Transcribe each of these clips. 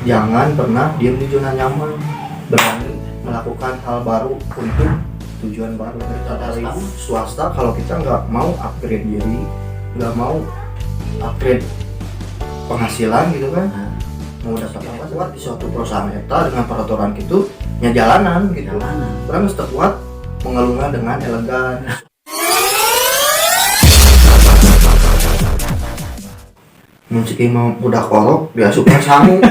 jangan pernah diam di zona nyaman, berani melakukan hal baru untuk tujuan baru. Dari swasta kalau kita nggak mau upgrade diri, nggak mau upgrade penghasilan gitu kan, mau dapat apa kuat di suatu perusahaan eta dengan peraturan gitu nya jalanan gitu. Orang harus kuat mengeluhnya dengan elegan. Mungkin mau udah kolok dia suka sangu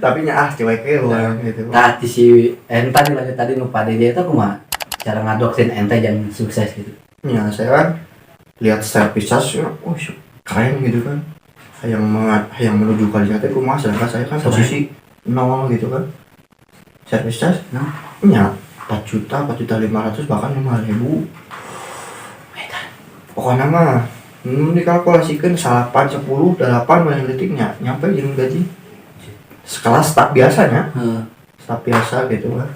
tapi nya cewek gitu. Tadi si enta dilanjut tadi lupa dia itu kumaha cara ngadoksin enta yang sukses gitu. Ya saya kan lihat service charge, oh keren gitu kan, yang menuju kalian teh kumaha, sedangkan saya kan posisi nol gitu kan. Service charge nya 4 juta 500 bahkan 5.000. Pokoknya mah dikalkulasikan 8, 10, 8 main detiknya nyampe jeung gaji sekelas staff biasanya. Staff biasa gitu kan,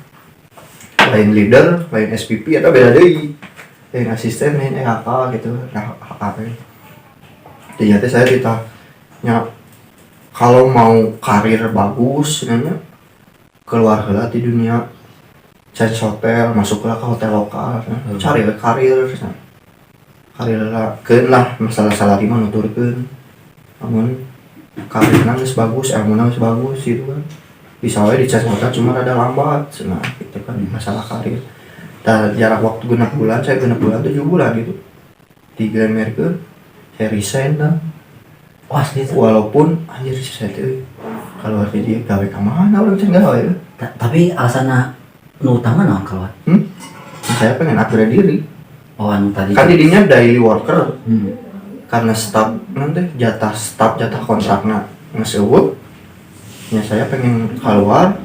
lain leader, lain SPP atau beda deui, lain asisten, lain EHK gitu. Nah apa ternyata saya ditanya kalau mau karir bagus sebenarnya keluar heula di dunia change hotel, masuklah ke hotel lokal, cari karir lah masalah salari mah nuturkeun, namun karirna geus bagus, ilmuna geus bagus gitu kan, bisa we di change hotel cuma rada lambat, nah itu kan masalah karir. Dan jarak waktu genep bulan, saya genep bulan 7 bulan gitu di Grand Mercure, saya resign dah. Walaupun anjir saya tuh kalau dia gawe ka mana orang can gawe ya. Tapi alasana nu utama naon kawan? Saya pengen upgrade diri. Oh anu tadi Kan didinya daily worker. Karena staff nanti jatah kontrakna ngeseuweuk. Ya saya pengen keluar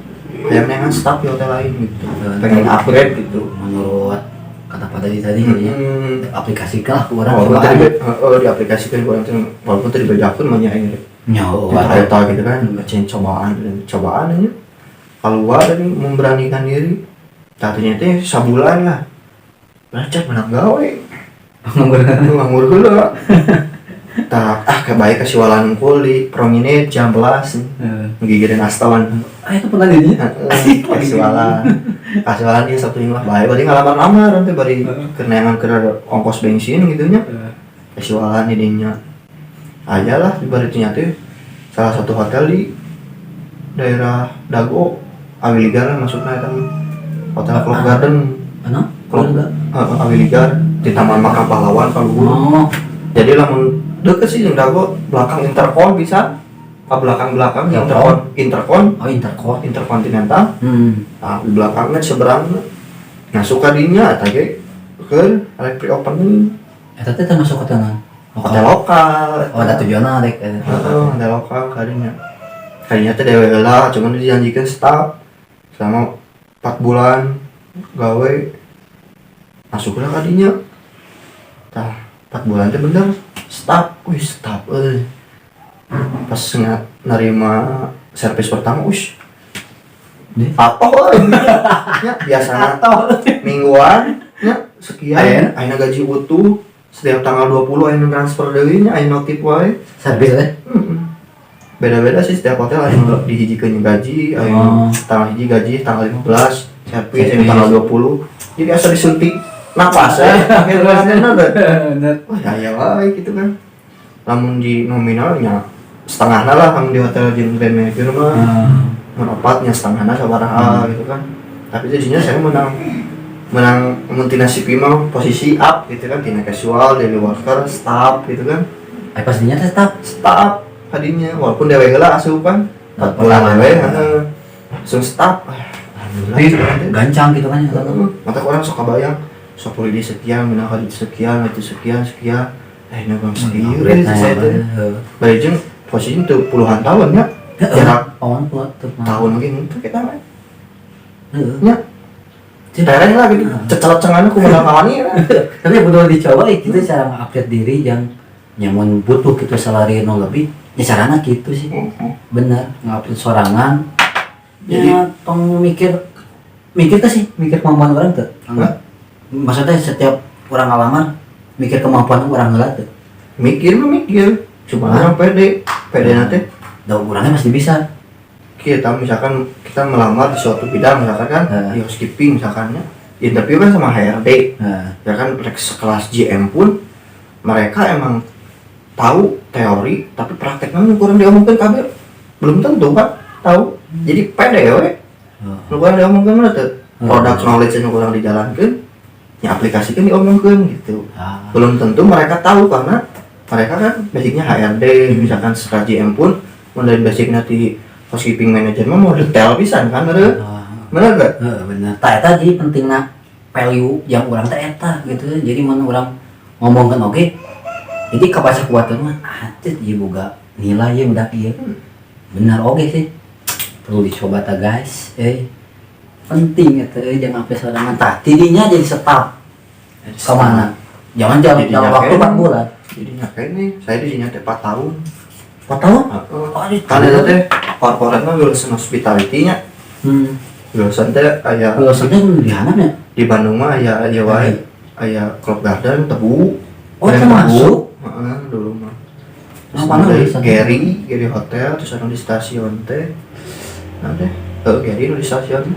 kayak dengan staff di hotel lain gitu. Pengen upgrade gitu. Menurut kata Pak tadi aplikasikan ke orang diaplikasikan ke orang tuh, walaupun tadi bejakeun mah nya ini eta gitu kan, ngecen cobaan aja keluar dan memberanikan diri. Tadinya teh sabulan lah belajar menang gawe nganggur heula tak kebaik kasiwalan unggul di Promenade jam 11 ngigireun astawan. Itu pernah jadi kasiwalan dia satu lah bae bari ngalamar nanti bari keneangan ke ongkos bensin gitu nya. Kasiwalan didinya aja lah di bari ternyata salah satu hotel di daerah Dago Awiligar masuknya itu hotel Club Garden. Awiligar di Taman Makam Pahlawan kalau jadi lamun deket sih yang Dago belakang Intercon bisa belakang Intercontinental. Nah di belakangnya seberang nah suka dinya tadi ke electric opening eta teh termasuk hotel lokal. Ada tujuanna rek hotel lokal kayaknya teh dewe heula cuman dijanjikan staff selama 4 bulan gawe masuklah kadinya. Tah 4 bulan teh bener staff pas nerima servis pertama ya biasa mingguan ya sekian ayeuna gaji utuh setiap tanggal 20 ayeuna transfer deui nya ayeuna notif wae servis teh. Beda-beda sih setiap hotel ayeuna dihijikeun gaji ayeuna tanggal hiji gaji tanggal 15 servis yang tanggal 20 jadi asal disuntik napas akhirnya bener ya wae gitu kan. Lamun di nominalnya setengahnya lah kamu di hotel Grand Mercure mah menopatnya setengahnya sabaraha gitu kan. Tapi jadinya saya menang multinasi mah posisi up gitu kan, tina casual, daily worker, staff gitu kan. Pastinya teh staff tadinya walaupun dewe heula asup kan 4 bulan dewe langsung staff. Alhamdulillah gancang gitu kan. Mata orang sok kabayang sok di sekian menang kali sekian itu sekian ini bang serius saya tuh bajeng posisi itu puluhan tahun ya jarak tahun lagi itu kita main ya tereng lah gitu cecelot cengan aku menang kawani ya. Tapi betul dicoba gitu cara nge-upgrade diri yang nyamun butuh gitu salari no lebih ya caranya gitu sih. Bener nge-upgrade sorangan ya tong mikir kemampuan orang tuh enggak maksudnya setiap orang ngalamar mikir kemampuan orang heula tuh mikir cuma orang pede nanti da orangnya masih bisa. Kita misalkan kita melamar di suatu bidang misalkan kan di housekeeping misalkannya interview kan sama HRD ya kan sekelas GM pun mereka emang tahu teori tapi prakteknya kurang diomongkan kabel belum tentu kan tahu jadi pede ya kurang diomongkan mana tuh produk knowledge yang kurang dijalankan ya aplikasikan diomongkan gitu belum tentu mereka tahu karena mereka kan basicnya HRD misalkan sekelas GM pun mulai basicnya di housekeeping manager mah mau detail pisan kan bener gak? Bener. Eta jadi pentingna value yang orang teh eta gitu. Jadi mun orang ngomongkeun oke. Jadi kapaca kuatan mah atet ieu boga nilai ye udah ieu. Benar oke sih. Perlu dicoba ta guys. Penting eta jangan sampai sorangan tah. Tidinya jadi staf. Ke mana? Jangan dalam waktu 4 bulan. Jadinya kayak ini saya di sini teh 4 tahun. 4 tahun? Kan itu teh corporate mah lulusan hospitality-nya. Lulusan teh aya Lulusannya di mana ya? di Bandung mah aya wae. Aya Club Garden, Tebu. Termasuk? Heeh, dulu mah. Nah, mana lulusannya? Gary Hotel terus ada di stasiun teh. Nah deh, Gary di stasiun.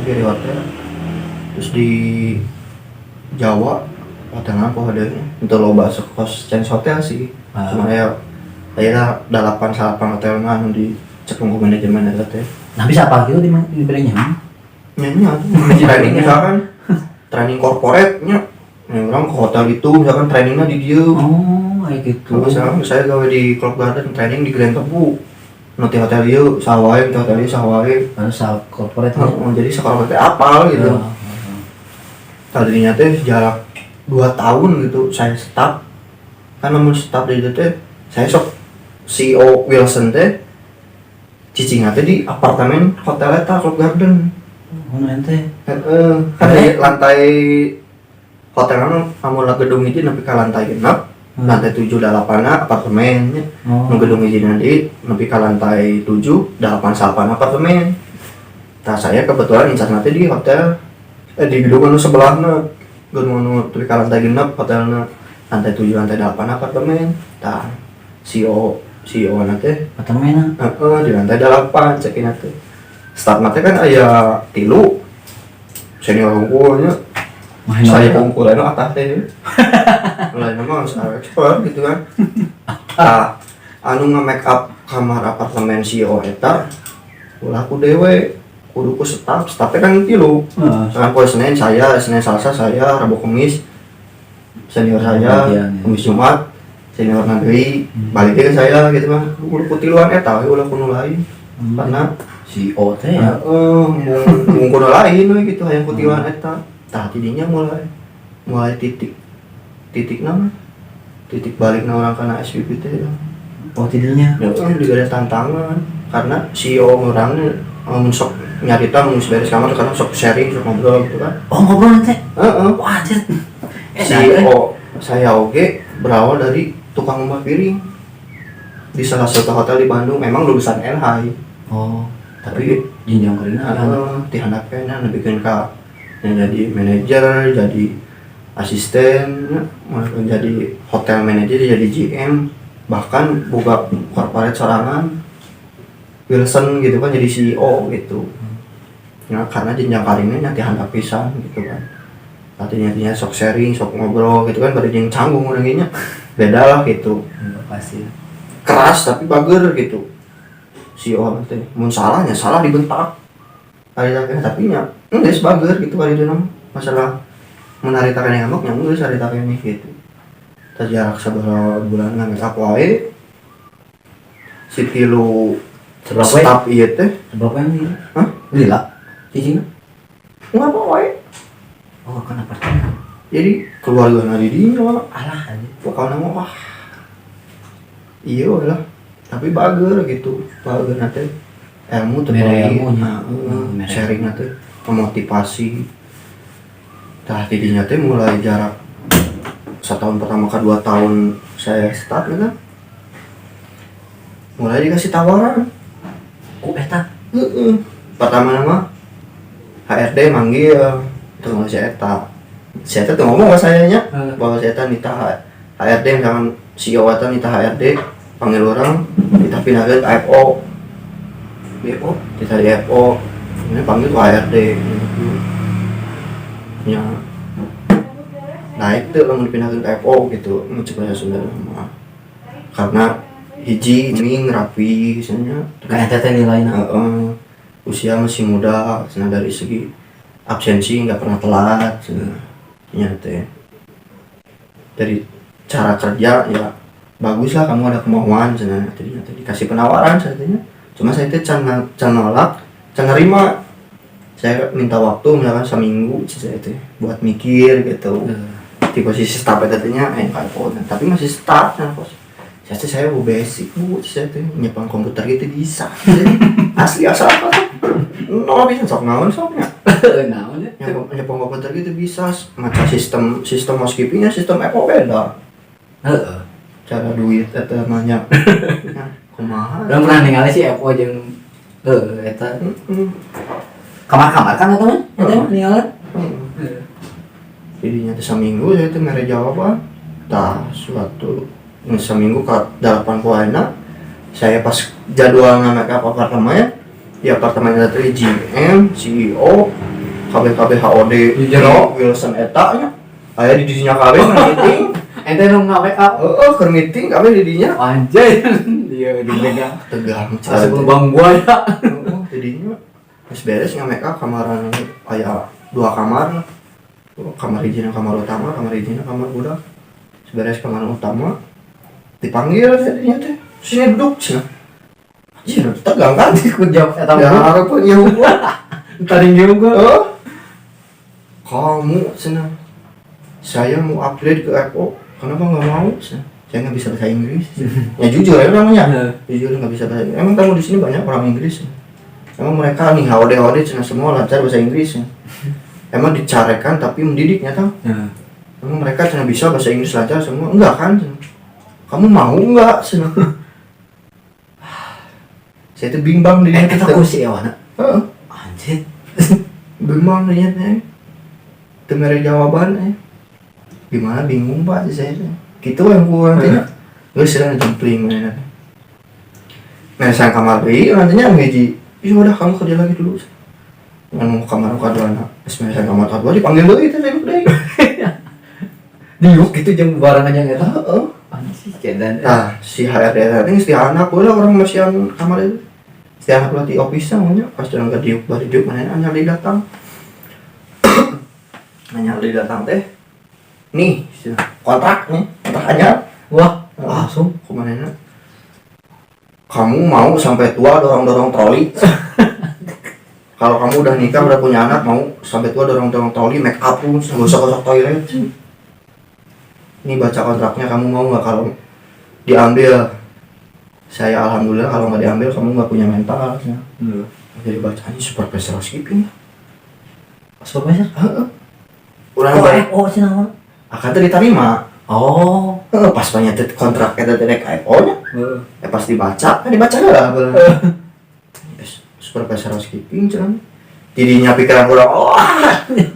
Gary Hotel. Terus di Jawa hotelnya apa adanya? Itu loba sekos Chance Hotel sih. Cuma ya akhirnya 8 hotel mah di cepung manajemen eta teh. Nah bisa apa gitu di bedanya? Nya training misalkan training corporate nya orang ke hotel itu misalkan trainingnya di dia. Oh, kayak gitu. Misalkan saya gawe di Club Garden training di Grand Tebu. Nanti hotel dia sawae, hotel dia sawae. Sal corporate. Jadi sekolah teh apal gitu. Tadinya teh jarak 2 tahun gitu saya staf. Kan namun staf di itu teh saya sok CEO Wilson teh cicing teh di apartemen hotel eta Club Garden. Ente. Kan di lantai hotelnya kamu lah gedung itu nepi ka lantai 6, lantai 7 8 apartemennya. Nu gedung itu nanti nepi ka lantai 7 8 apartemen. Nah saya kebetulan incar nanti di hotel di gedung anu sebelahna gedung anu nepi ka lantai 6 hotelnya lantai 7 lantai 8 apartemen. Tah CEO nanti apartemen di lantai 8 cekin nanti staf nanti kan aya 3 senior unggulnya saya unggulnya no atas teh lain mah saya expert gitu kan anu nge-make up kamar apartemen CEO eta ulah ku dewe kudu ku stafnya kan 3 misalkan poe Senin Selasa saya Rabu Kamis senior saya Kamis Jumat senior nanti balik ke saya gitu kan udah kutiluan eta udah kuno lain karena CEO teh ya mung kuno lain we gitu hayang kutiluan eta tah tidinya mulai titik nama titik balikna orang kana SPP teh tidurnya ya kan juga ada tantangan karena CEO orangnya sok nyarita ngurus beres kamar karena sok sharing sok ngobrol gitu kan ngobrol teh wah anjir CEO saya oke berawal dari tukang rumah piring di salah satu hotel di Bandung memang lulusan LH tapi jenjang kerina dihandapkan bikin ka yang jadi manajer jadi asisten jadi hotel manajer jadi GM bahkan buka corporate sorangan Wilson gitu kan jadi CEO gitu nah karena jenjang karirnya dihandap pisan gitu kan artinya sok sharing sok ngobrol gitu kan pada yang canggung orangnya beda lah gitu pasti keras tapi bager gitu CEO nanti mun salah dibentak kali tapi nya geus bager gitu kali dina masalah menaritakan yang ngamuk nya geus saritakeun gitu terjarak seberapa bulan make up wae si kilu staf ieu teh berapa yang ini lila cicing ngapa wae kan apartemen jadi keluarga na di dinya alah aja bakal nama wah iya lah tapi bager gitu bager nanti ilmu terbaik sharing nanti memotivasi tah tidinya teh mulai jarak 1 tahun pertama ke 2 tahun saya start kan mulai dikasih tawaran eta pertama nama HRD manggil terus saya tuh ngomong ke sayanya bahwa saya nita HRD misalkan CEO atau nita HRD panggil orang kita pindah ke FO. BO. Kita di FO. Ini panggil ke HRD. Ya. Naik tuh lamun pindah ke FO gitu, mencoba sudah lama. Karena hiji ini ngerapi misalnya. Kayak teh nilainya. Usia masih muda, dari segi absensi nggak pernah telat, ya teh. Dari cara kerja ya bagus lah, kamu ada kemauan, tadi dikasih penawaran saatnya. Cuma saya teh can nolak, can nerima. Saya minta waktu misalkan seminggu saya teh buat mikir gitu. Di posisi staff tadinya tapi masih staff kan bos. Saya basic bu, saya tuh nyepang komputer gitu bisa. Asli asal apa tuh? Nol bisa sok naon soknya. Naon ya? Nyepang komputer gitu bisa. Macam sistem housekeepingnya sistem FO beda. Cara duit eta namanya. Kumaha? Udah pernah ningali sih FO jeung eta. Kamar-kamar kan eta mah? Eta mah ningali. Jadinya tuh seminggu saya tuh mere jawaban. Tah suatu seminggu ke 8 poinna saya pas jadwal make up apartemen ya apartemen itu GM, CEO, KBKB HOD jero Wilson eta nya aya di dinya KB meeting ente nu make up keur meeting KB di dinya anjay dia dipegang tegang sebelum bang buaya jadinya geus beres make up kamaran aya 2 kamar kamar hiji kamar utama kamar hiji kamar budak beres kamar utama dipanggil jadinya teh sini duduk cina anjir tegang kan ikut jawab eta ya harapan ya gua tadi juga kamu cina saya mau upgrade ke FO kenapa nggak mau cina saya nggak bisa bahasa Inggris ya jujur ya namanya jujur nggak bisa bahasa Inggris emang kamu di sini banyak orang Inggris emang mereka nih HOD cina semua lancar bahasa Inggris emang dicarekan tapi mendidiknya tau emang mereka cina bisa bahasa Inggris lancar semua enggak kan cina. Kamu mau nggak senang? Saya tuh bimbang dia. Kita kursi ya wana. Anjir. Bimbang dia nih. Temere jawaban gimana bingung pak saya. Gitu yang gua nantinya. Gue sering jempling mana. Nah saya kamar B nantinya ngaji. Ya udah kamu kerja lagi dulu. Yang kamar kedua anak. Sebenarnya saya kamar kedua dipanggil dulu itu saya deh. Diuk gitu jam barang aja nggak tahu. Nah, si HRD ini si anak boleh orang masihan kamar itu. Si anak pelatih office namanya pas dalam diuk baru diuk mana hanya dia datang. Hanya dia datang teh. Nih, kontrak hanya. Wah, langsung kemana? Kamu mau sampai tua dorong troli? Kalau kamu udah nikah udah punya anak mau sampai tua dorong troli make up pun gosok toilet. Ini baca kontraknya kamu mau nggak kalau diambil saya alhamdulillah kalau nggak diambil kamu nggak punya mental ya. Jadi bacanya supervisor housekeeping supervisor oh sih nama akan diterima pas banyak kontrak kita tidak FO nya pas dibaca lah supervisor housekeeping cuman jadinya pikiran kurang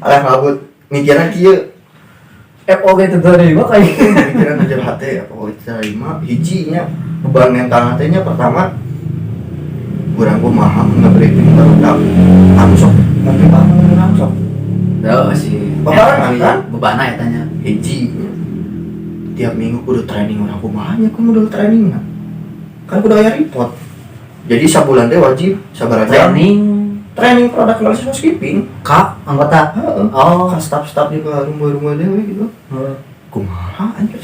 alah ngabut mikirnya kieu FO gitu dari mah kayak pikiran aja hati FO itu terima hijinya beban mental hatinya pertama kurang gua mahal nge-briefing barudak aku sok mungkin banget sok sih beban ya tanya hiji tiap minggu kudu training orang kumahanya kamu udah training kan kudu aya report jadi sabulan teh wajib sabar aja training produk analysis housekeeping kak anggota kan staff di rumah dewe gitu kumaha anjir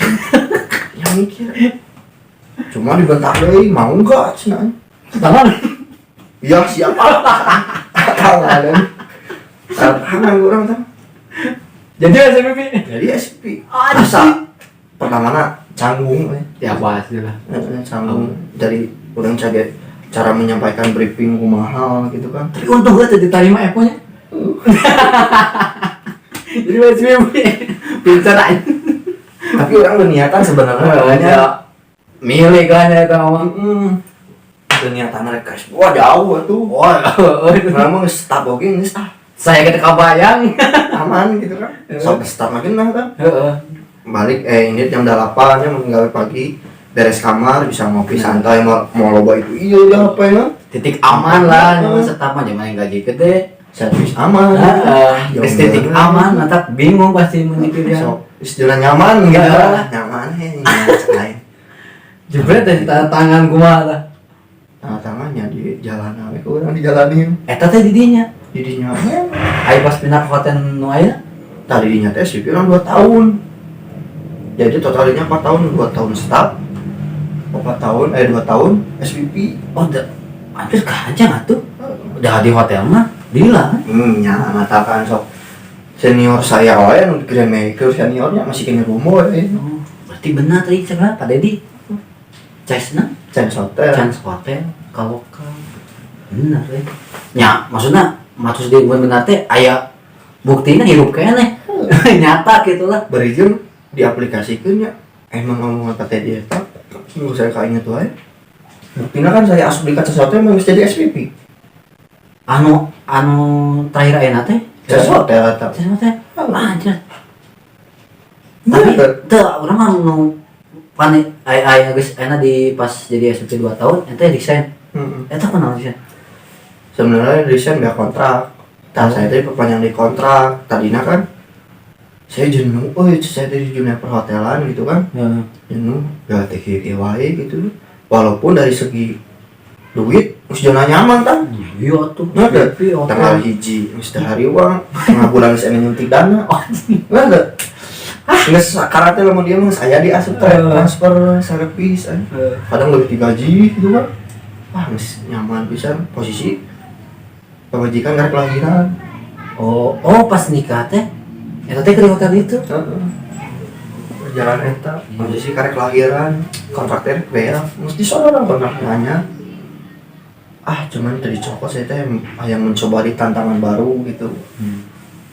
yang mikir cuma dibentak deui mau enggak cenah tangan iya siapa tangan orang teh jadi SPP asa pertama canggung ya pasti lah canggung dari orang caget cara menyampaikan briefing kumaha gitu kan. Tapi untung gak diterima FO-nya. Jadi masih pintar aja. Tapi orang berniatan sebenarnya milih kan ya kamu. Berniatan mereka. Wah jauh tuh. Memang staf oke ini staf. Saya kita kebayang. Aman gitu kan. Sampai staf makin lah kan. Balik ini jam 8 nya menggawe pagi. beres kamar bisa ngopi santai mau loba itu iya udah apa ya titik aman lah zaman setama zaman yang gaji gede servis aman terus titik aman nanti bingung pasti menyikirnya istilah nyaman gitu lah nyaman lain juga teh tangan gua lah tangannya di jalan aku orang dijalanin eta teh didinya ayo pas pindah ke hotel nu aya tadi dinya teh sih orang 2 tahun jadi totalnya 4 tahun 2 tahun staff 4 tahun 2 tahun SPP oh hampir kajang atuh udah di hotel mah dila ya matakan sok senior saya wae nu grandmaker seniornya masih kena rumor berarti benar tadi cerita Pak Dedi Chance hotel kalau benar ya maksudnya maksud dia benar teh aya buktinya hirup kene nyata gitulah berijin diaplikasikannya emang ngomong apa teh dia tak nggak saya kayaknya tuh aja buktinya kan saya asup di kaca hotel memang jadi SPP anu terakhir aya teh hotel anjir tapi teu urang mah nu panik aya geus enak di pas jadi SPP 2 tahun ente desain eta kunaon sih sebenarnya desain nggak kontrak saya tadi perpanjang di kontrak tadinya kan saya jenuh saya dari dunia perhotelan gitu kan jenuh gak teh wae gitu walaupun dari segi duit zona nyaman kan iya tuh tanggal hiji mesti hari uang tengah bulan saya nyuntik dana nggak ada nggak karate lah mau dia mah saya diasup transfer servis kadang lebih digaji gitu kan nyaman bisa posisi pemajikan karek kelahiran oh pas nikah teh eta teh ke hotel itu perjalanan eta posisi karek kelahiran kontraktor bea mesti soalnya kontraknya cuman dari cokot saya teh yang mencoba di tantangan baru gitu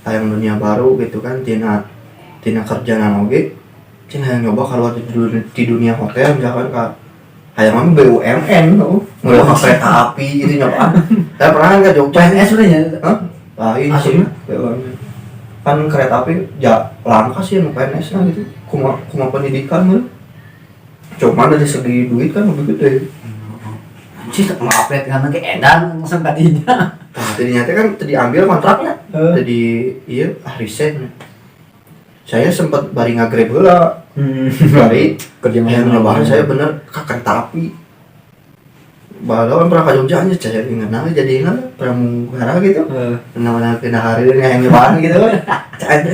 yang dunia baru gitu kan tina kerjaan oge cina yang nyoba keluar di dunia hotel misalkan kak hayang BUMN tuh mulai kereta api gitu nyoba saya pernah ke Jogja PNS udah ya lain sih BUMN kan kereta api langka sih yang PNS nya gitu kuma pendidikan mah cuma dari segi duit kan lebih gede sih mau update kan ke edan langsung tadinya tadinya kan diambil kontraknya jadi iya resign saya sempat bari ngagrab heula bari kerja yang nyobain saya bener ke kereta api balawan pernah ke Jogja aja saya ingat jadi ingat pramugara gitu nama kena hari ini yang nyobain gitu kan ada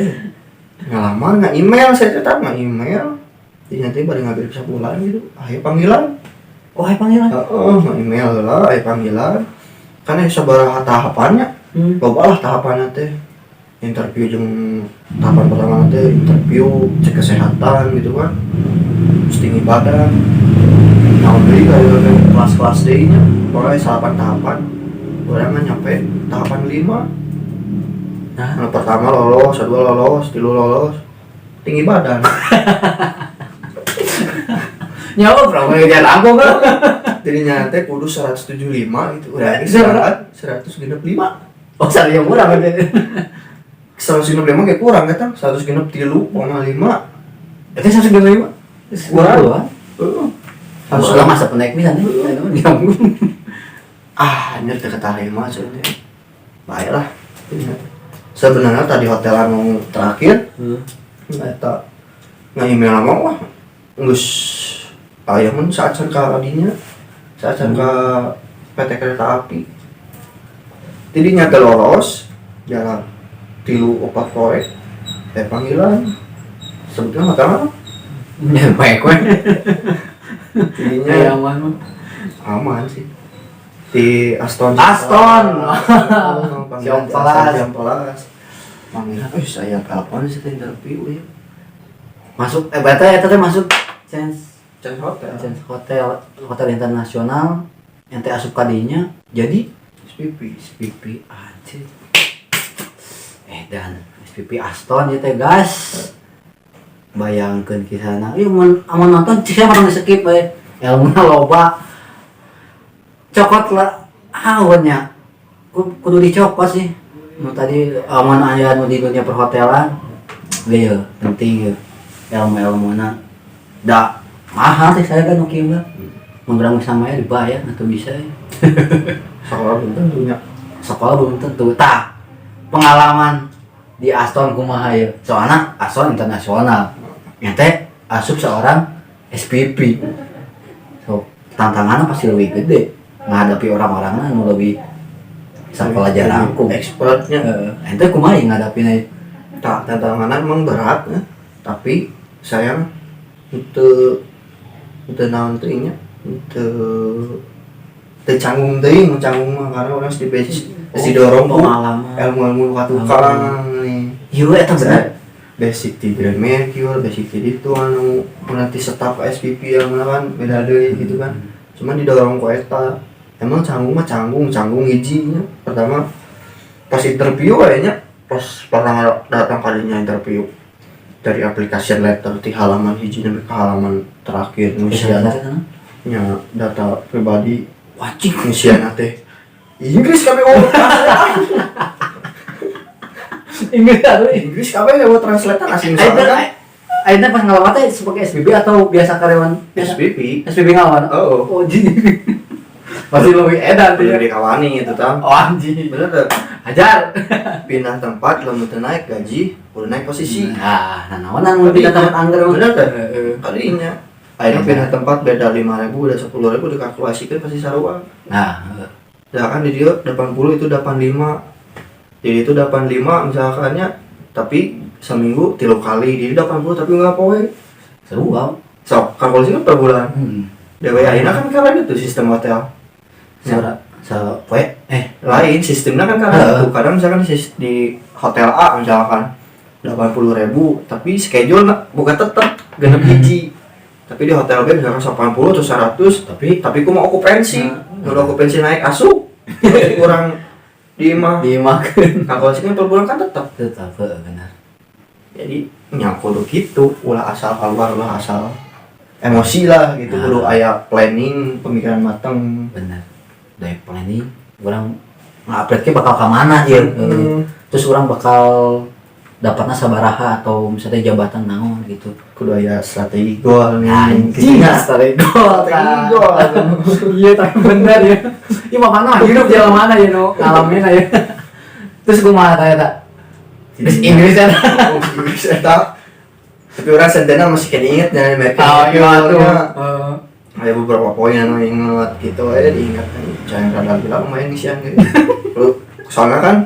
ngalaman nggak email saya tetap nggak email jadi nanti bari ngagrab sebulan gitu akhir panggilan ayo panggilan nggak email lah ayo panggilan karena sabaraha tahapannya loba lah tahapannya teh interview jeung tahapan pertama teh interview cek kesehatan gitu kan terus tinggi badan nah beli kayak kelas D nya pokoknya 8 tahapan orang kan nyampe tahapan 5 nah pertama lolos, kedua lolos, tilu lolos tinggi badan nyawa berapa jalan aku kan jadi nyate kudu 175 itu udah istirahat 165 oh saya yang murah kan 165 kayak kurang kan 163,5 itu 165 kurang harus lah masa penaik bisa nih anjir ketarima soalnya baiklah sebenarnya tadi hotelan mau terakhir nggak email sama wah ngus ayaman saat ke adinya saat ke PT Kereta Api jadi nyata lolos jalan tilu 4 korek panggilan sebetulnya nggak tahu ya baik weh jadinya aman sih di Aston jam pelas panggilan saya kapan sih interview ya masuk berarti itu masuk Chance hotel internasional ente asup kadinya jadi SPP anjir dan SPP Aston ya teh guys bayangkeun kisahna ieu amun nonton cik saya mah skip we ilmuna loba cokot lah awalnya kudu dicokot sih nu tadi amun aya nu di dunia perhotelan ge penting ilmu-ilmuna da mahal sih saya kan oke mah. Menggerang sama ya dibayar atau bisa ya. Sekolah belum tentunya. Sekolah belum tentu. Tah, pengalaman di Aston kumaha ya. Soalnya Aston internasional. Ente asup seorang SPP. So, tantangannya pasti lebih gede. Menghadapi orang-orang anu lebih sekolah jarakku. Expertnya. Ente kumaha yang ngadapin aja. Tantangan emang berat ya. Tapi saya itu naon teuing nya. Teu canggung teuing, mah karena orang di basic didorong ku ilmu-ilmu katukang nih. Iya eta bener. Basic di Grand Mercure, basic di itu anu nanti staf SPP yang kan beda deui gitu kan. Cuman didorong ku eta. Emang canggung hiji nya. Pertama pas interview kayaknya pas pertama datang kalinya interview dari application letter di halaman hiji sampai ke halaman terakhir ngisian nya data pribadi wajib ngisian teh Inggris kabeh Inggris kabeh lewat translator asing soalnya. Ayeuna pas ngalaman teh sebagai SPB atau biasa karyawan SPP ngalaman. Oh jadi masih lebih edan tuh ya. Dikawani itu tah. Oh anjing. Bener tuh. Ajar. Pindah tempat lamun teu naik gaji, kudu naik posisi. Nah, naonan mun pindah tempat anggar mah. Bener tuh. Kalinya ayeuna pindah tempat beda 5.000 udah 10.000 dikalkulasikeun pasti sarua. Nah, ya kan di dia 80 itu 85. Jadi itu 85 misalkannya tapi seminggu 3 kali jadi 80 tapi enggak poe. seru banget. Sok kalkulasi kan per bulan. Dewe ayeuna kan keren itu sistem hotel. Poe Lain sistemnya kan karena itu kadang misalkan di hotel A misalkan 80.000 tapi schedule bukan tetap genep hiji. Tapi di hotel B misalkan 80 atau 100 tapi ku mau okupansi. Kalau okupansi naik asup kurang dimakan. Kalkulasikan per bulan kan tetap benar. Jadi kudu gitu ulah asal keluar ulah asal emosi lah gitu kudu aya planning pemikiran mateng. Benar. Dari planning orang nge-update bakal ke mana ya. Terus orang bakal dapatnya sabaraha atau misalnya jabatan naon gitu. Kudu aya strategi goal nih. Anjing, strategi goal. Iya tapi bener ya. Iya makanya hidup jalan mana ya no ngalamin aja. Terus gue malah tanya tak. Inggris ya. Inggris eta. Tapi orang sentena masih kena inget dari mereka. Oh iya tuh. Ada beberapa poin yang ingat gitu aja diingat kan. Jangan rada bilang main ngisian gitu. Lu soalnya kan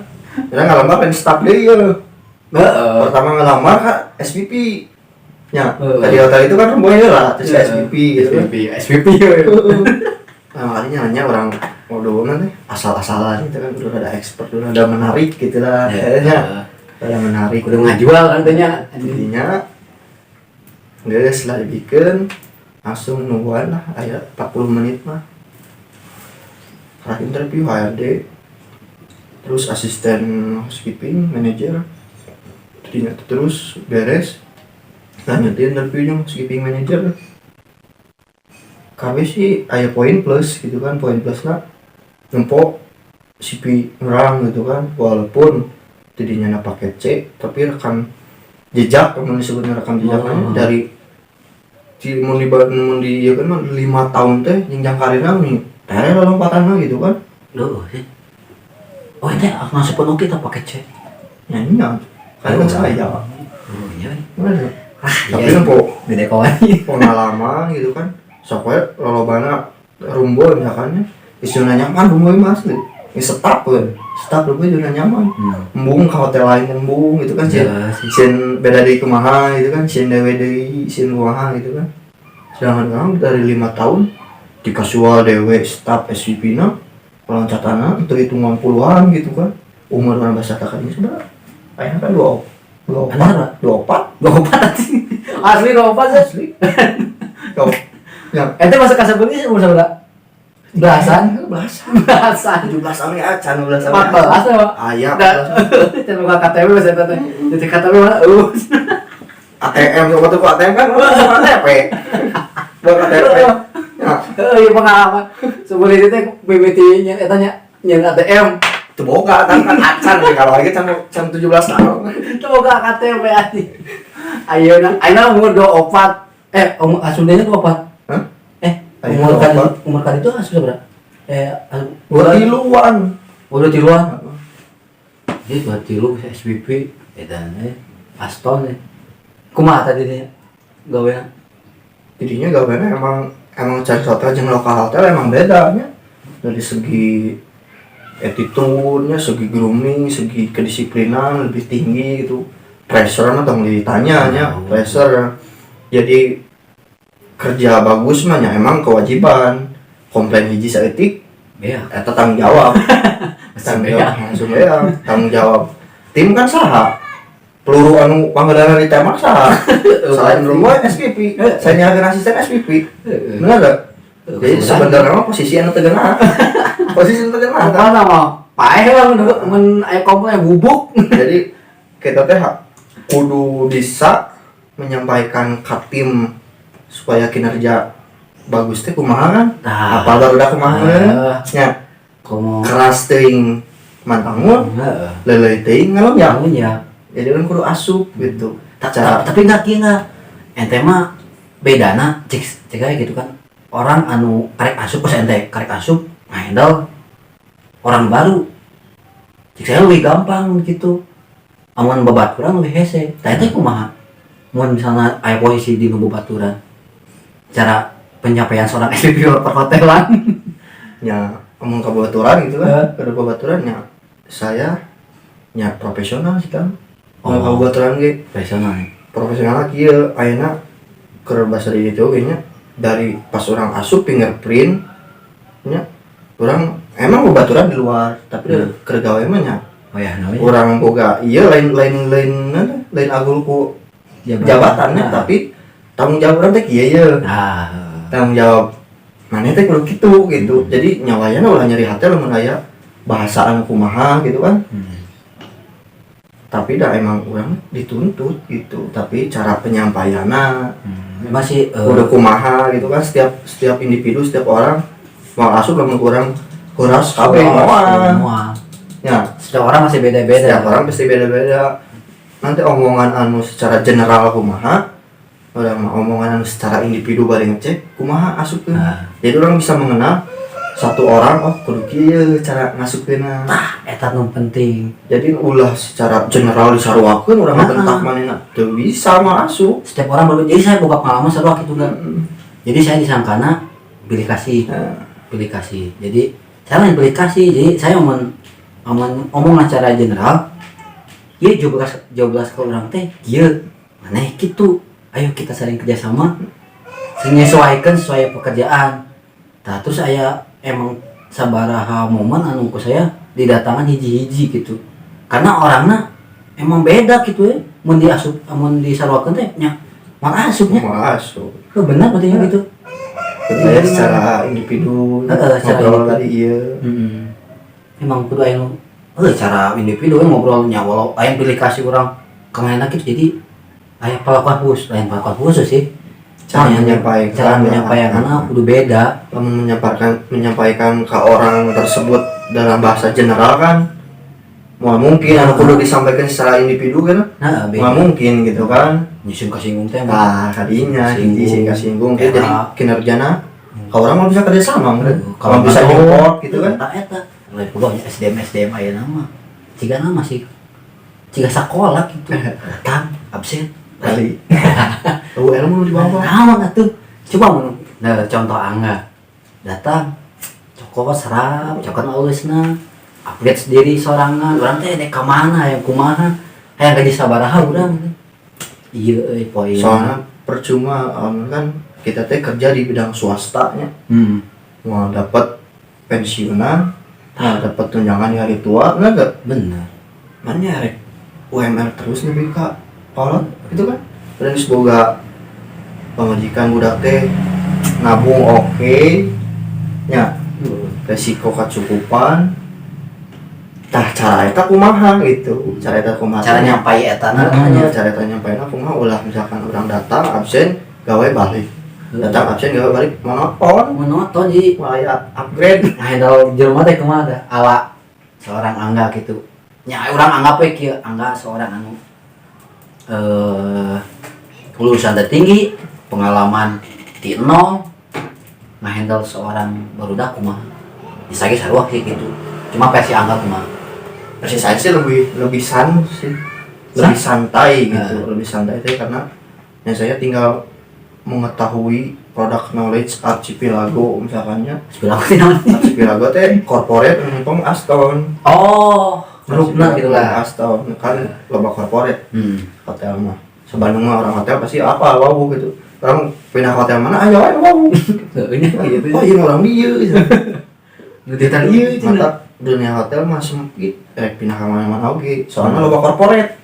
kita ngelamar kan staff deh ya. Pertama ngelamar kan SPP. Ya, tadi hotel itu kan rumahnya lah, terus SPP gitu. SPP ya. Nah, makanya nanya orang mau doang nih asal-asalan gitu kan udah ada expert udah menarik gitu lah. Kayaknya udah menarik. Udah ngajual kan tanya. Intinya nggak setelah dibikin langsung nungguan lah aya 40 menit mah. Terakhir interview HRD terus asisten housekeeping manager terus beres lanjutin interviewnya housekeeping manager kami sih aya poin plus gitu kan poin plusnya nempok CP ngerang gitu kan walaupun jadinya na paket C tapi rekam jejak kemudian disebutnya rekam jejak dari di ya kan 5 tahun teh jenjang karirnya nih teh lompatan gitu kan loh sih oh ini masuk penuh kita pakai C nyanyinya karena saya oh iya tapi nempok beda kawan pengalaman gitu kan soalnya lolobana rumbul misalkannya istilahnya nyaman rumbul asli ini setap rumbul juga nyaman embung ke hotel lain embung gitu kan sin beda di kumaha gitu kan sin dewe sin kumaha gitu kan sedangkan orang dari 5 tahun di kasual dewe staff SVP na peloncatana untuk hitungan puluhan gitu kan umur orang bahasa takanya sudah kayaknya kan 24 asli 24 asli ya ente masuk kasabungi umur berapa? Belasan 17 tahun ya, 14 tahun. 14 ya. Ayah. Kita buka KTP bahasa tadi. Jadi KTP mana? ATM coba tuh ATM kan KTP. Buat KTP. Ya. Iya pengalaman. Sebelum itu teh BBT nya etanya yang ATM. Itu boga kan acan kalau lagi can 17 tahun. Itu boga KTP anjing. Ayeuna umur 24 Asundanya tuh apa? Hah? Umur kan itu asuh berapa? Tiluan. Udah tiluan. Dia buat tilu SPP dan Aston ya. Kumaha tadi dia gawean? Jadinya gaweannya emang cari hotel jeung lokal hotel emang beda nya. Dari segi attitude-nya, segi grooming, segi kedisiplinan lebih tinggi gitu. Pressure mah tong ditanya nya, pressure. Jadi kerja bagus mah nya emang kewajiban. Komplain hiji saeutik eta tanggung jawab. Langsung tanggung jawab. Tim kan saha? Peluru anu panggadana ditembak saha? Selain rumah SPP, saya nyalakan asisten SPP. Benar gak? Jadi sebenarnya posisi anu teu geuna. Posisi anu teu geuna. Mana mah? Paeh lah mun aya komplain bubuk. Jadi kita teh kudu bisa menyampaikan ke tim supaya kinerja bagus teh kumaha kan? Apa barudak kumaha nya? Keras teuing mantangul, leuleuy teuing ngalong ya. Jadi kan kudu asup gitu. Tapi enggak kieu enggak. Ente mah bedana cek aya gitu kan. Orang anu karek asup pas ente karek asup handle orang baru. Cek saya lebih gampang gitu. Amun babaturan lebih hese. Tah teh kumaha? Mun misalnya aya posisi di babaturan. Cara penyampaian seorang SPP perhotelan. Ya, ngomong babaturan gitu kan. Kada babaturannya saya nya profesional sih kan. Ngomong babaturan ge profesional. Profesional kieu ayeuna keur basa di ditu ge nya dari pas orang asup fingerprint nya urang emang babaturan di luar tapi keur gawe mah nya urang boga ieu lain agul ku jabatannya tapi tanggung jawab urang teh kieu tanggung jawab maneh teh kudu gitu. Jadi nyawayana ulah nyari hati lamun aya bahasa anu kumaha gitu kan. Tapi dah emang urang dituntut gitu, tapi cara penyampaianna masih udah kumaha gitu kan. Setiap individu, setiap orang mau asup lamun urang huras kabeh moal. Ya, setiap orang masih beda-beda. Setiap orang pasti beda-beda. Nanti omongan anu secara general kumaha, orang omongan anu secara individu bari ngecek kumaha asupkeun. Jadi orang bisa mengenal satu orang, oh kudu kieu cara ngasupkeunna. Eta nu penting. Jadi ulah secara general disaruakeun urang bentak manehna teu bisa mah asup. Setiap orang berbeda. Jadi saya boga pengalaman saruak itu kan. Jadi saya disangkana pilih kasih. Jadi saya lain pilih kasih. Jadi saya omong secara general. Ieu 12 ke urang teh ieu maneh kitu. Ayo kita saling kerjasama. Menyesuaikan sesuai pekerjaan. Nah, terus saya emang sabaraha momen anu ku saya didatangan hiji-hiji gitu. Karena orangnya emang beda gitu ya. Mun diasup, mun disaruakeun teh nya mal asupnya. Mal asup. Benar berarti gitu. Jadi secara individu, ngobrol tadi ieu. Emang kudu aya cara individu ngobrolnya walau aya pilih kasih urang kangena gitu. Jadi aya pelakuan khusus, lain pelakuan khusus sih. Cara menyampaikan karena kudu beda. Menyampaikan ke orang tersebut dalam bahasa general kan mau mungkin kudu disampaikan secara individu kan mau mungkin gitu kan nyusun kasinggung teh kadinya inti sing kasinggung jadi kinerjana ka orang mah bisa kerja sama kalau bisa nyupport gitu kan eta lain pulaunya SDM aya nama ciga nama sih ciga sakola gitu kan absen kali ilmu di bawah naon atuh coba mun contoh angga datang cokot serap cokot aulisna update sendiri sorangan urang teh ka mana yang kumaha hayang gaji sabaraha urang ieu poin soalnya percuma kan kita teh kerja di bidang swasta nya mau dapat pensiunan dapat tunjangan di hari tua enggak bener mana rek UMR terus lebih ka kolot itu kan dan semoga pemajikan budak teh nabung oke nya resiko kecukupan tah cara eta kumaha gitu cara nyampai eta namanya cara eta nyampai eta kumaha ulah misalkan orang datang absen gawe balik datang absen gawe balik monoton jadi aya upgrade handle jelema teh kumaha ala seorang angga gitu nya urang anggap we kieu angga seorang anu lulusan tertinggi pengalaman di nol nge-handle seorang barudak kumaha. Bisa ge sarua sih gitu. Cuma versi angka kumaha. Versi saya sih lebih santai gitu, lebih santai itu karena ya saya tinggal mengetahui produk knowledge Archipelago misalkannya. Archipelago teh corporate ngomong Aston. Oh, grupna gitu lah. Aston kan loba corporate. Hotel mah. Sebandung mah orang hotel pasti apa wow gitu. Orang pindah hotel mana ayo wow. Gitu. Oh iya orang dia. Ngeuditan ieu Mantap dunia hotel mah sempit. Pindah ke mana-mana oke. Soalnya loba corporate.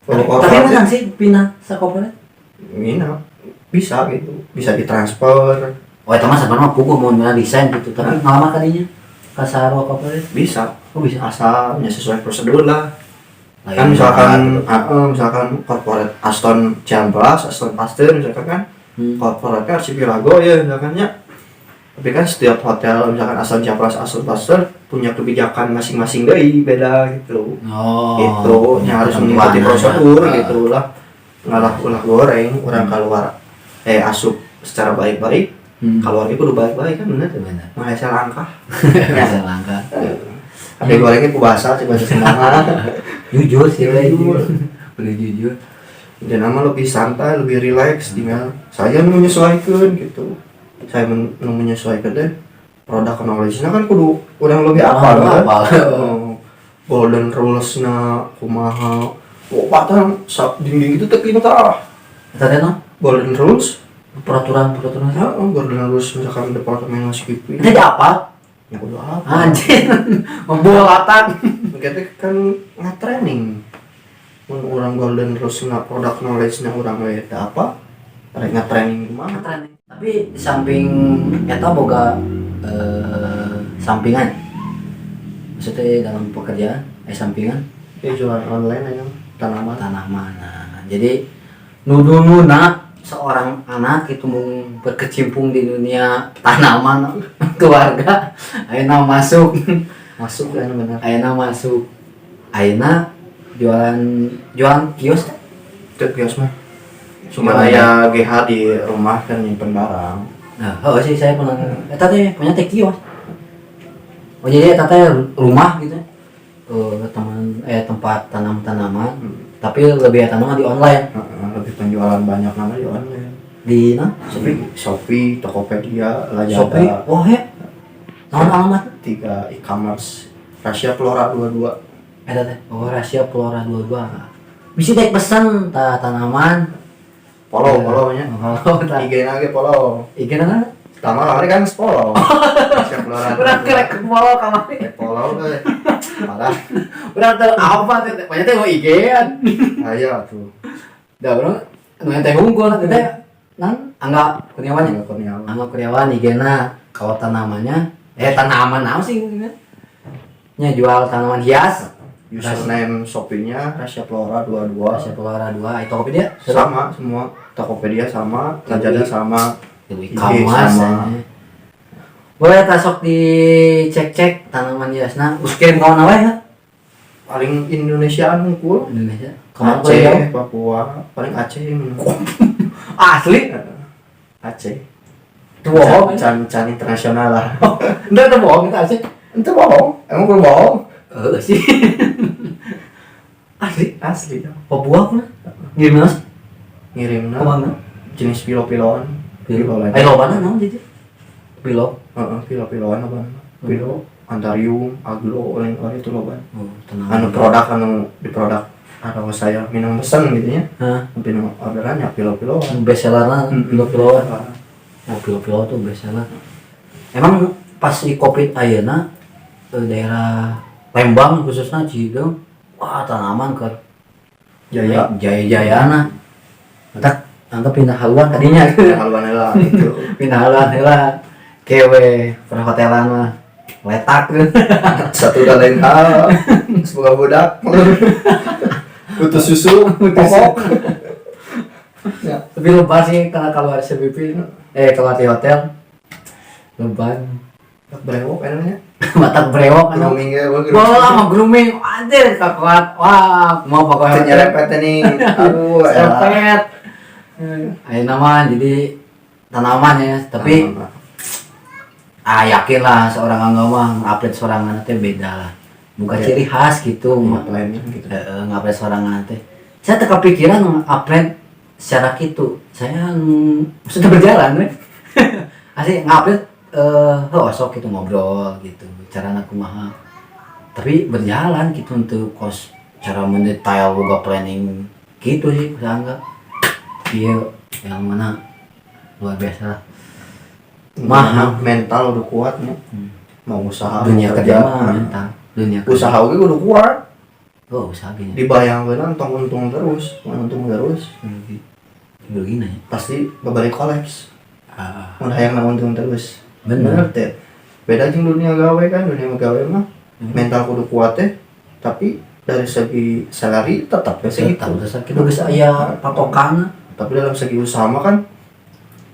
Tapi menang sih pindah sa corporate. Mina bisa gitu. Bisa ditransfer. Oh, itu mah sebenarnya puguh mau desain gitu. Tapi ngalamar kadinya ka sarua corporate Bisa. oh bisa. Asalnya sesuai prosedur lah. Lain Kan misalkan corporate Aston Jamblas, Aston Pasteur misalkan kan. Corporate Archipelago ya misalkannya. Tapi kan setiap hotel misalkan Aston Jamblas, Aston Pasteur punya kebijakan masing-masing deui beda gitu. Oh. Gitu, yang harus mengikuti prosedur gitu lah. Ngalah ulah goreng orang keluar asup secara baik-baik. Keluar itu udah baik-baik kan bener tuh. Malaysia langkah. Malaysia langkah. Tapi gorengnya ku bahasa coba semangat. Jujur sih boleh jujur. Dan nama lebih santai, lebih rileks, tinggal saya menyesuaikan gitu. Saya menyesuaikan deh produk knowledge-nya kan kudu urang lebih apa kan? Golden rules-na kumaha. Patang dinding itu teh pintar. Tadi no Golden rules, peraturan golden rules misalkan departemen housekeeping. itu apa? Ya kudu apa? Anjir, membolatan. Kita kan nge-training. Mun urang golden rules na produk knowledge-na urang we teh apa? Rek nge-training kumaha? Tapi di samping eta boga sampingan. Maksudnya dalam pekerjaan sampingan Jualan online aja tanaman. Nah, jadi nudununa seorang anak itu mau berkecimpung di dunia tanaman keluarga ayeuna masuk kan benar. ayeuna jualan kios Itu kios mah. Cuma aya GH di rumah kan nyimpen barang. nah sih saya pernah eta teh punya teh kios jadi eta teh rumah gitu tempat tanaman tapi lebih tanaman di online Lebih penjualan banyak nama di online. di Shopee, Tokopedia, Lazada. Shopee naon alamat 3 e-commerce. Rahasia Flora 22. eta teh rahasia Flora 22 bisa teh pesan tanaman Follow nya. IG-na ge follow. IG-na Tama hari kan follow. Rahasia Flora. urang kerek follow kamari Follow ge. Parah. urang teh apa teh banyak teh IG-an Aya tuh. da urang anu teh unggul teh Angga Kurniawan Angga Kurniawan IG-na kalau tanamannya tanaman naon sih nya jual tanaman hias Username Shopee-nya Rahasia Flora 22. Rahasia Flora 2 itu Tokopedia Sama semua. Tokopedia sama, Lazada sama, IG sama. Boleh tasok dicek-cek tanaman hiasna. Us kirim kawan awe ya? Paling Indonesiaan unggul. Indonesia. Aceh, Papua, paling Aceh yang asli Aceh. Itu bohong. Can internasional lah. Entar itu bohong kita asli. Itu bohong. Emang gue bohong? Sih. Asli. Papua pun. Ngirim mas? Ngirimna Kemana? jenis pilo-piloan. Pilo. Ayo mana naon jadi? Pilo. Pilo-piloan apa? Pilo, Antarium, Aglo, lain itu loba. Tenang. Produk di produk atau saya minum pesan gitu ya. Minum orderannya pilo-piloan. Best sellerna pilo-piloan. Pilo-pilo tuh best seller. Emang pas di Covid ayeuna daerah Lembang khususnya Cideung, wah tanaman ke jaya-jayana. Anta pindah haluan tadinya. Haluan heula gitu. Pindah haluan heula. Kewe perhotelan mah letak. Satu dan lain hal. Semoga budak. Putus susu, pokok. Ya, tapi lebar sih kalau ada CBP keluar di hotel. Lebar. Brewok enaknya. Matak brewok kan. Grooming ya, Wah, grooming anjir kakuat. Wah, mau pokoknya nyerempet nih. Aduh, serpet. Ayo nama jadi tanaman ya, tapi yakin lah seorang agama update seorang anak teh beda lah, bukan ciri khas gitu, lainnya gitu. ngupdate seorang anak teh. Saya tak kepikiran update secara gitu, saya sudah berjalan asli ngupdate sok gitu ngobrol gitu, cara aku kumaha, tapi berjalan gitu untuk kos cara mendetail boga planning gitu sih, saya anggap iya yang mana luar biasa. Mahal mental udah kuat nih. Mau usaha Dunia mau kerja mah mental, dunia kerja. usaha oge udah kuat. Oh usaha gini. Dibayangkeun tong untung terus, Begini ya. pasti bebalik kolaps. Mun hayang untung terus. Bener. Teh. Beda jeung dunia gawe kan, dunia gawe mah mental kudu kuat teh, tapi dari segi salary tetap ya segitu. Tetap kita bisa aya patokan. Tapi dalam segi usaha mah kan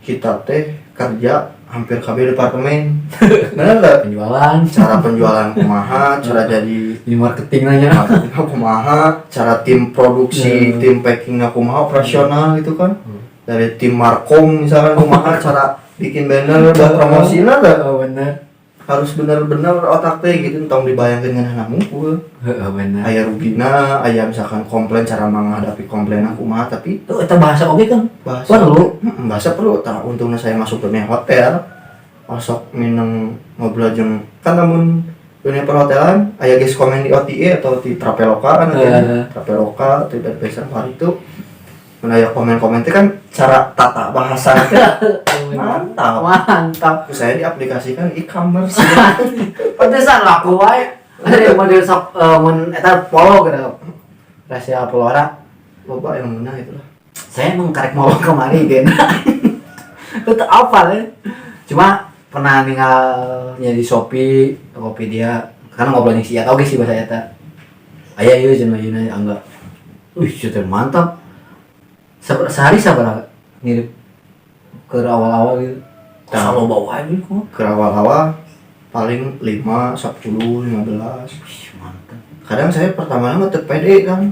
kita teh kerja hampir KB departemen. Bener enggak? Penjualan, Cara penjualan kumaha, cara jadi ini marketing nanya. marketing kumaha, cara tim produksi, tim packing kumaha operasional gitu kan. Dari tim markom misalkan kumaha cara bikin banner buat promosi lah. Oh bener. Harus bener-bener otak teh gitu tong dibayangkeun ngan anak mungkul. Oh bener. Aya rugina, aya misalkan komplain cara menghadapi komplain kumaha, tapi Tuh eta bahasa oge kan. bahasa Perlu. bahasa perlu. Tah untungnya saya masuk dunia hotel, masuk minum ngobrol jeung kan namun dunia perhotelan aya geus komen di OTA atau di Traveloka kan Traveloka atau di Advisor itu mun aya komen-komen teh kan cara tata bahasa teh mantap. Mantap. Saya diaplikasikan e-commerce. Pantesan laku wae. Ada model sok mun eta polo gitu. Rahasia Polora. Loba yang menang itu lah. Saya emang karek mau kemari gen. Itu apa ya? Cuma pernah ninggalnya di Shopee, Tokopedia. Kan ngobrolin si Eta oke sih bahasa Eta. Aya ieu jeung ayeuna angga. Sudah mantap. Sehari sabar ngirim ke awal-awal gitu. Kalau bawa ini kok Ke awal-awal paling 5, 10, 15. mantap. Kadang saya pertamanya mah teu pede kan.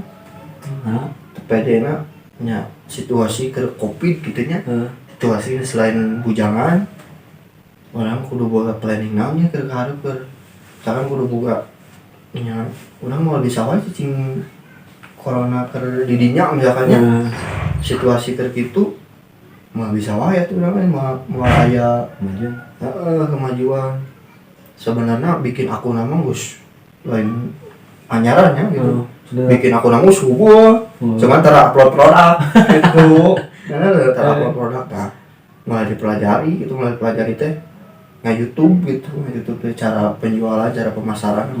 Nah, Teu pede nya situasi ke Covid gitu nya. Situasi selain bujangan orang kudu boga planning naonnya ke hareup keur. Misalkan kudu boga nya urang mau bisa wae cicing corona keur di dinya misalkannya. Situasi keur kitu mah bisa wae tuh urang mah aya kemajuan. Sebenarnya bikin akun nama Gus lain anyarannya gitu. Bikin akun nama subuh. Cuman tara upload produk gitu. Karena tara upload produk nah. Mulai dipelajari gitu, mulai dipelajari teh YouTube gitu. YouTube teh cara penjualan, cara pemasaran.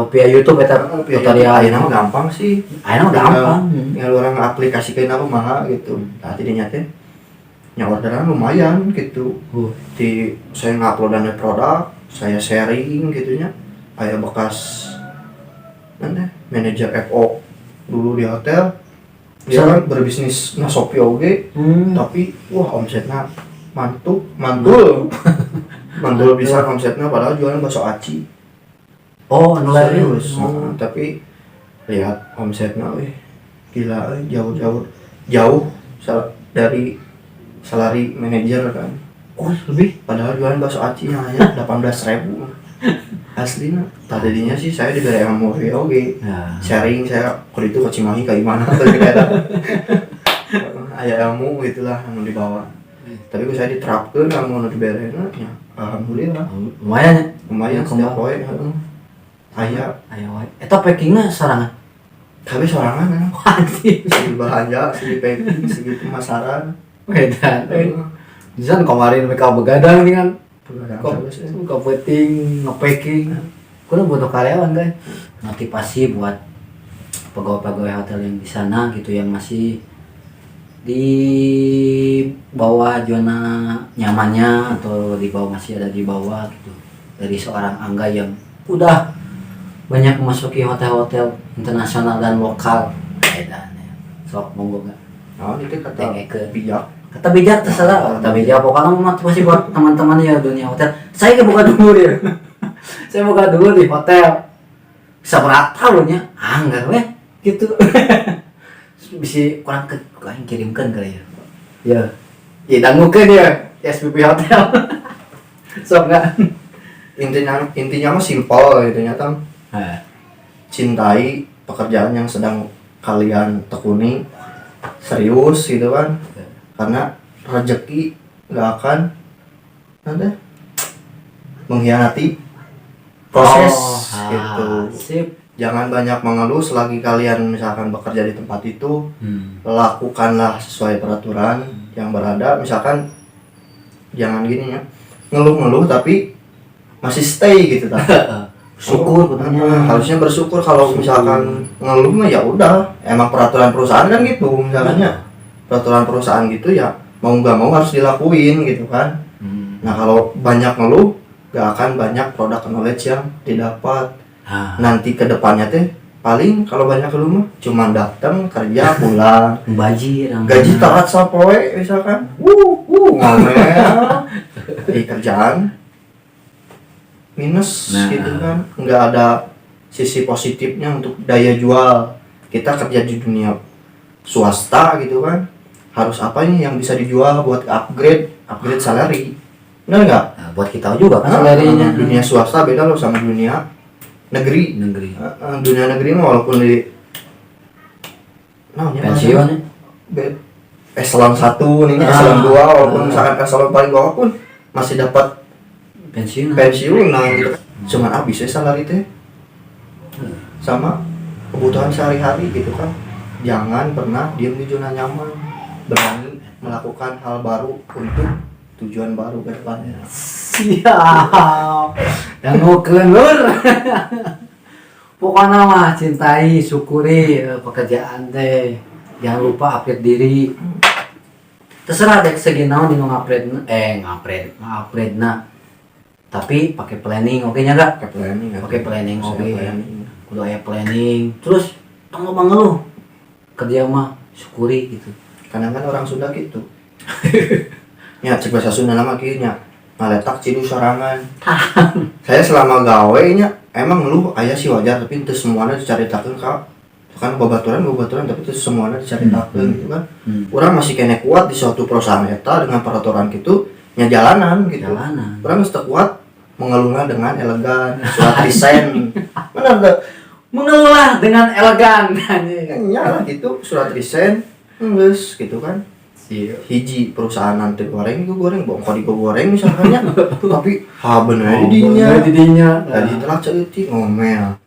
Via YouTube eta tutorial ayeuna mah gampang sih. Ayeuna gampang. Tinggal orang ngaplikasikeun apa kumaha gitu. Tah tidinya teh nya orderan lumayan gitu. Di saya nguploadan produk, saya sharing gitunya. Aya bekas manajer FO dulu di hotel. Dia kan berbisnis na Shopee oge, tapi wah omsetnya mantul. Mantul bisa omsetnya padahal jualan bakso aci. Oh, anu serius. Tapi lihat omsetnya gila jauh dari salary manajer kan. Oh, lebih. Padahal jualan bakso aci hanya 18.000. Aslinya tadinya sih saya diberi ilmu oke. Sharing saya kalau itu ke Cimahi kayak gimana tapi ada ilmu gitulah yang dibawa. Tapi kalau saya diterapkan ilmu yang diberi ya alhamdulillah lumayan setiap poin aya wae eta packingna sorangan tapi sorangan anjing segi belanja segi packing segi pemasaran edan bisa kemarin mereka begadang nih kan Marketing, nge-packing, kurang butuh karyawan kan. Motivasi buat pegawai-pegawai hotel yang di sana gitu yang masih di bawah zona nyamannya atau di bawah masih ada di bawah gitu. Dari seorang Angga yang udah banyak memasuki hotel-hotel internasional dan lokal. Edan ya. Sok monggo enggak. Oh, itu kata bijak. Kata bijak terserah, kata bijak pokoknya motivasi buat teman-teman ya dunia hotel. Saya ke buka dulu dia. Saya buka dulu di hotel. Bisa berata loh nya. Enggak weh gitu. Bisa kurang kirimkan kali ya. Ya. Ya dangukeun dia SPP hotel. Sok enggak? Intinya mah simpel gitu nya Tang. Cintai pekerjaan yang sedang kalian tekuni, serius gitu kan, karena rezeki nggak akan nanti mengkhianati proses gitu. Sip. Jangan banyak mengeluh selagi kalian misalkan bekerja di tempat itu. Lakukanlah sesuai peraturan yang berada. Misalkan jangan gini ya, ngeluh-ngeluh tapi masih stay gitu tak. Syukur betulnya. Harusnya bersyukur. Kalau misalkan ngeluh mah ya udah, emang peraturan perusahaan kan gitu. Misalnya peraturan perusahaan gitu ya mau nggak mau harus dilakuin gitu kan. Nah kalau banyak ngeluh gak akan banyak produk knowledge yang didapat. Nanti kedepannya teh paling kalau banyak ngeluh mah cuma datang kerja pulang Bajir gaji telat sapoe misalkan ngomel di kerjaan minus gitu kan, nggak ada sisi positifnya untuk daya jual. Kita kerja di dunia swasta gitu kan, harus apa ini yang bisa dijual buat upgrade salary, benar nggak? Nah, buat kita juga kan salary-nya. Dunia swasta beda loh sama dunia negeri. Dunia negeri mah walaupun di pensiun eselon 1 nih, eselon 2 walaupun misalkan eselon paling bawah pun masih dapat pensiun gitu. Cuman habis ya salary teh sama kebutuhan sehari-hari gitu kan. Jangan pernah diam di zona nyaman, berani melakukan hal baru untuk tujuan baru ke depannya. Siap. Yang mau kelur. Pokoknya mah cintai, syukuri pekerjaan teh. Jangan lupa upgrade diri. Terserah dek segi naon dinu ngupgrade na. Tapi pakai planning, oke nya enggak? Pakai planning, oke. Kudu aya planning. Terus tong mengeluh. Kerja mah syukuri gitu. Kadang kan orang Sunda gitu. Ya cek bahasa Sunda nama kieu nya. Ngaletak cidu sorangan. Saya selama gawe nya emang ngeluh aya sih wajar, tapi teu semuanya dicaritakeun ka. Kan babaturan tapi teu semuanya dicaritakeun gitu kan. Urang masih kene kuat di suatu perusahaan eta dengan peraturan gitu nya jalanan gitu. Urang geus teu kuat mengeluhnya dengan elegan, surat resign. Benar tuh. Mengelola dengan elegan. Ya lah gitu, surat resign, geus gitu kan. Hiji perusahaan nanti goreng bongkar di goreng misalnya, tapi bener didinya. Jadi telah ceutik ngomel.